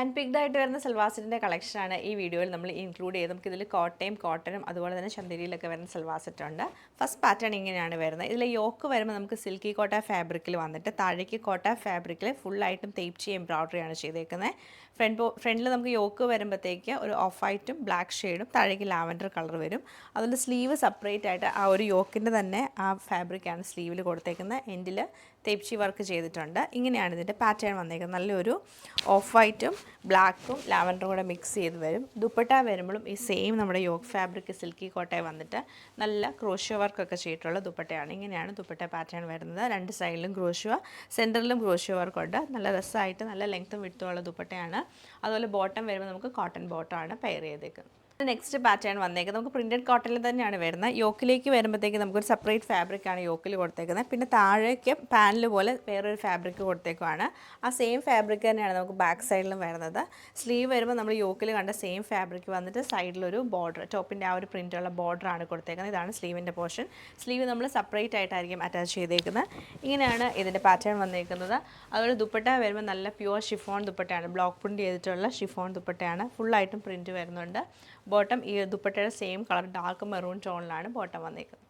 Hand picked ആയിട്ട് വരുന്ന സൽവാർ സെറ്റിൻ്റെ കളക്ഷനാണ് ഈ വീഡിയോയിൽ നമ്മൾ ഇൻക്ലൂഡ് ചെയ്ത് നമുക്കിതിൽ കോട്ടനും അതുപോലെ തന്നെ ചന്ദേരിയിലൊക്കെ വരുന്ന സൽവാർ സെറ്റ് ഉണ്ട്. ഫസ്റ്റ് പാറ്റേൺ ഇങ്ങനെയാണ് വരുന്നത്. ഇതിൽ യോക്ക് വരുമ്പോൾ നമുക്ക് സിൽക്കി കോട്ട ഫാബ്രിക്കിൽ വന്നിട്ട് താഴേക്ക് കോട്ട ഫാബ്രിക്കിൽ ഫുള്ളായിട്ടും തേപ്ചി എംബ്രോയ്ഡറിയാണ് ചെയ്തേക്കുന്നത്. ഫ്രണ്ടിൽ നമുക്ക് യോക്ക് വരുമ്പോഴത്തേക്ക് ഒരു ഓഫ് വൈറ്റും ബ്ലാക്ക് ഷെയ്ഡും താഴേക്ക് ലാവൻഡർ കളർ വരും. അതുകൊണ്ട് സ്ലീവ് സെപ്പറേറ്റ് ആയിട്ട് ആ ഒരു യോക്കിൻ്റെ തന്നെ ആ ഫാബ്രിക്കാണ് സ്ലീവിൽ കൊടുത്തേക്കുന്നത്. എൻഡിൽ തേപ്ചി വർക്ക് ചെയ്തിട്ടുണ്ട്. ഇങ്ങനെയാണ് ഇതിൻ്റെ പാറ്റേൺ വന്നേക്കുന്നത്. നല്ലൊരു ഓഫ് വൈറ്റും ബ്ലാക്കും ലാവൻഡറും കൂടെ മിക്സ് ചെയ്ത് വരും. ദുപ്പട്ട വരുമ്പോഴും ഈ സെയിം നമ്മുടെ യോക്ക് ഫാബ്രിക് സിൽക്കി കോട്ടയിൽ വന്നിട്ട് നല്ല ക്രോഷ്യോ വർക്കൊക്കെ ചെയ്തിട്ടുള്ള ദുപ്പട്ടയാണ്. ഇങ്ങനെയാണ് ദുപ്പട്ട പാറ്റേൺ വരുന്നത്. രണ്ട് സൈഡിലും ക്രോഷ്യോ, സെൻറ്ററിലും ക്രോഷ്യോ വർക്കുണ്ട്. നല്ല രസമായിട്ട് നല്ല ലെങ്ത്തും വിട്ടുമുള്ള ദുപ്പട്ടയാണ്. അതുപോലെ ബോട്ടം വരുമ്പോൾ നമുക്ക് കോട്ടൺ ബോട്ടമാണ് പെയർ ചെയ്തേക്കുന്നത്. നെക്സ്റ്റ് പാറ്റേൺ വന്നേക്കുന്നത് നമുക്ക് പ്രിൻറ്റഡ് കോട്ടണിൽ തന്നെയാണ് വരുന്നത്. യോക്കിലേക്ക് വരുമ്പോഴത്തേക്ക് നമുക്കൊരു സെപ്പറേറ്റ് ഫാബ്രിക്കാണ് യോക്കിൽ കൊടുത്തേക്കുന്നത്. പിന്നെ താഴേക്ക് പാനൽ പോലെ വേറൊരു ഫാബ്രിക് കൊടുത്തേക്കുവാണ്. ആ സെയിം ഫാബ്രിക് തന്നെയാണ് നമുക്ക് ബാക്ക് സൈഡിലും വരുന്നത്. സ്ലീവ് വരുമ്പോൾ നമ്മൾ യോക്കിൽ കണ്ട സെയിം ഫാബ്രിക് വന്നിട്ട് സൈഡിലൊരു ബോർഡർ, ടോപ്പിൻ്റെ ആ ഒരു പ്രിൻ്റുള്ള ബോർഡറാണ് കൊടുത്തേക്കുന്നത്. ഇതാണ് സ്ലീവിൻ്റെ പോർഷൻ. സ്ലീവ് നമ്മൾ സെപ്പറേറ്റ് ആയിട്ടായിരിക്കും അറ്റാച്ച് ചെയ്തേക്കുന്നത്. ഇങ്ങനെയാണ് ഇതിൻ്റെ പാറ്റേൺ വന്നേക്കുന്നത്. അതുപോലെ ദുപ്പട്ട വരുമ്പോൾ നല്ല പ്യുവർ ഷിഫോൺ ദുപ്പട്ടയാണ്. ബ്ലോക്ക് പ്രിൻറ്റ് ചെയ്തിട്ടുള്ള ഷിഫോൺ ദുപ്പട്ടയാണ്. ഫുള്ളായിട്ടും പ്രിൻറ്റ് വരുന്നുണ്ട്. ബോട്ടം ഈ ദുപ്പട്ടയുടെ സെയിം കളർ ഡാർക്ക് മെറൂൺ ടോണിലാണ് ബോട്ടം വന്നേക്കുന്നത്.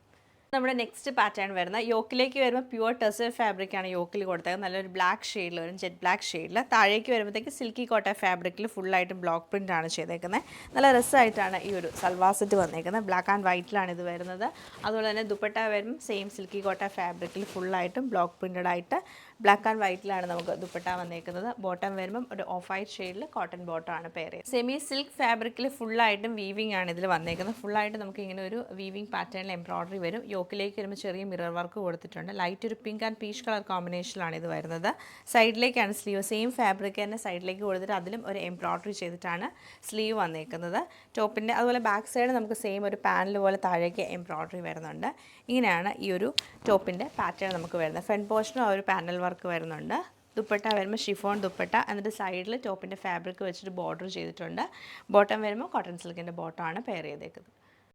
നമ്മുടെ നെക്സ്റ്റ് പാറ്റേൺ വരുന്ന യോക്കിലേക്ക് വരുമ്പോൾ പ്യുവർ ടെസർ ഫാബ്രിക്കാണ് യോക്കിൽ കൊടുത്തത്. നല്ലൊരു ബ്ലാക്ക് ഷെയ്ഡിൽ വരും, ജെറ്റ് ബ്ലാക്ക് ഷെയ്ഡിൽ. താഴേക്ക് വരുമ്പോഴത്തേക്ക് സിൽക്കി കോട്ട ഫാബ്രിക്കിൽ ഫുള്ളായിട്ട് ബ്ലോക്ക് പ്രിൻ്റാണ് ചെയ്തേക്കുന്നത്. നല്ല രസമായിട്ടാണ് ഈ ഒരു സൽവാർ സെറ്റ് വന്നേക്കുന്നത്. ബ്ലാക്ക് ആൻഡ് വൈറ്റിലാണ് ഇത് വരുന്നത്. അതുപോലെ തന്നെ ദുപ്പട്ട വരുമ്പോൾ സെയിം സിൽക്കി കോട്ട ഫാബ്രിക്കിൽ ഫുള്ളായിട്ടും ബ്ലോക്ക് പ്രിൻ്റഡ് ആയിട്ട് ബ്ലാക്ക് ആൻഡ് വൈറ്റിലാണ് നമുക്ക് ദുപ്പട്ട വന്നേക്കുന്നത്. ബോട്ടം വരുമ്പം ഒരു ഓഫ് വൈറ്റ് ഷെയ്ഡിൽ കോട്ടൺ ബോട്ടമാണ് പെയർ ചെയ്യുന്നത്. സെമി സിൽക്ക് ഫാബ്രിക്കിൽ ഫുള്ളായിട്ടും വീവിംഗ് ആണ് ഇതിൽ വന്നേക്കുന്നത്. ഫുള്ളായിട്ട് നമുക്ക് ഇങ്ങനെ ഒരു വീവിംഗ് പാറ്റേണിൽ എംബ്രോയ്ഡറി വരും. യോക്കിലേക്ക് വരുമ്പോൾ ചെറിയ മിറർ വർക്ക് കൊടുത്തിട്ടുണ്ട്. ലൈറ്റ് ഒരു പിങ്ക് ആൻഡ് പീച്ച് കളർ കോമ്പിനേഷനിലാണ് ഇത് വരുന്നത്. സൈഡിലേക്കാണ് സ്ലീവ്, സെയിം ഫാബ്രിക് തന്നെ സൈഡിലേക്ക് കൊടുത്തിട്ട് അതിലും ഒരു എംബ്രോയ്ഡറി ചെയ്തിട്ടാണ് സ്ലീവ് വന്നേക്കുന്നത്. ടോപ്പിൻ്റെ അതുപോലെ ബാക്ക് സൈഡ് നമുക്ക് സെയിം ഒരു പാനൽ പോലെ താഴേക്ക് എംബ്രോയ്ഡറി വരുന്നുണ്ട്. ഇങ്ങനെയാണ് ഈ ഒരു ടോപ്പിൻ്റെ പാറ്റേൺ നമുക്ക് വരുന്നത്. ഫ്രണ്ട് പോർഷനും ആ ഒരു പാനൽ വർക്ക് വരുന്നുണ്ട്. ദുപ്പട്ട വരുമ്പോൾ ഷിഫോൺ ദുപ്പട്ട, എന്നിട്ട് സൈഡിൽ ടോപ്പിൻ്റെ ഫാബ്രിക് വെച്ചിട്ട് ബോർഡർ ചെയ്തിട്ടുണ്ട്. ബോട്ടം വരുമ്പോൾ കോട്ടൺ സിൽക്കിൻ്റെ ബോട്ടമാണ് പെയർ ചെയ്തേക്കുന്നത്.